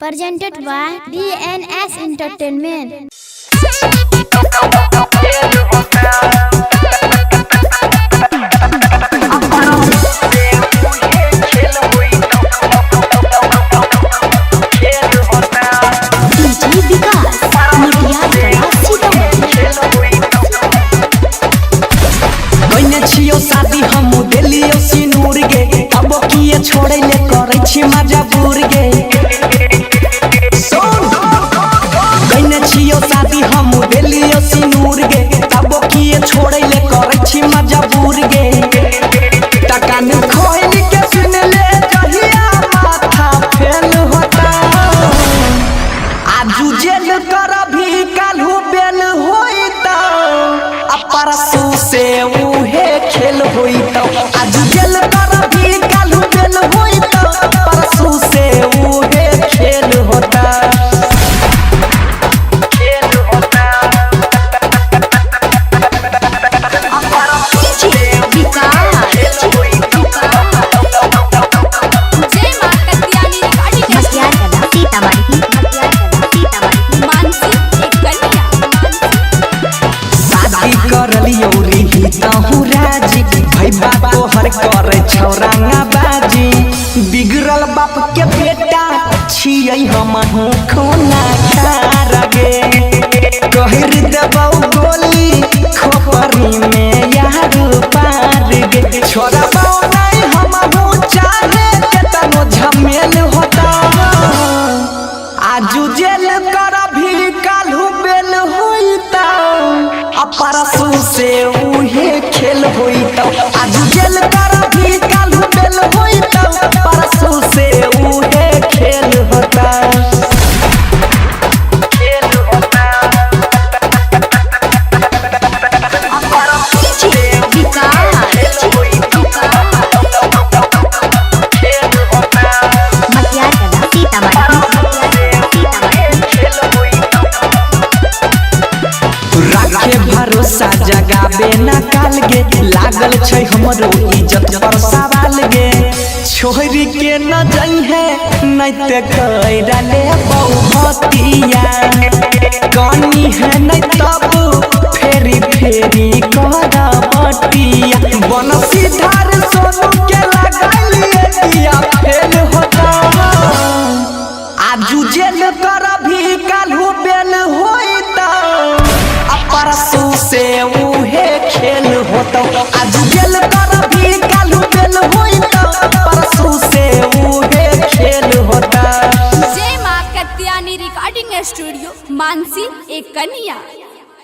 presented by DNS Entertainment. शादी हम दिलियो सिनूर गे अब किए छोड़े ले करे छी मजबूर गे कइने छियो शादी हम दिलियो सिनूर गे अब किए छोड़े ले करे छी मजबूर गे टका न खोल के सुन ले जहिया माथा फेल होता आजू जेल कर भी काल्हू बेल होइता अपरसू से उहे खेल होइता आज जेल कर भी काल्हू बेल होइता परसू से उहे खेल होता बिगड़ल बाप के बेटा छियै हम खोना खा गे कहर देबौ गोली खोपरी में यार पार गे छोड़बौ नहीं हम चाहे केतनो झमेल होता आजू जेल कर भी काल्हू बेल होइता अपरसू से उहे खेल होइता आजू जेल कर भी काल्हू बेल होइता परसू से उहे खेल होता राखे भरोसा जगाबे न काल गे लागल छै हमरो इज्जत पर सवाल गे छोरी के न जाई है नहीं ते कइरा ले बहुतिया कनी है नहीं तब फेरी फेरी करा बटिया बनसी धार सोनू के लगालिए दिया फेल होता आजू जेल कर भी काल्हू बेल होइता परसू से उहे खेल होता आज जेल कर भी काल्हू बेल होइता परसू से उहे खेल होता। जय मां कत्यानी रिकॉर्डिंग स्टूडियो मानसी एक कन्या।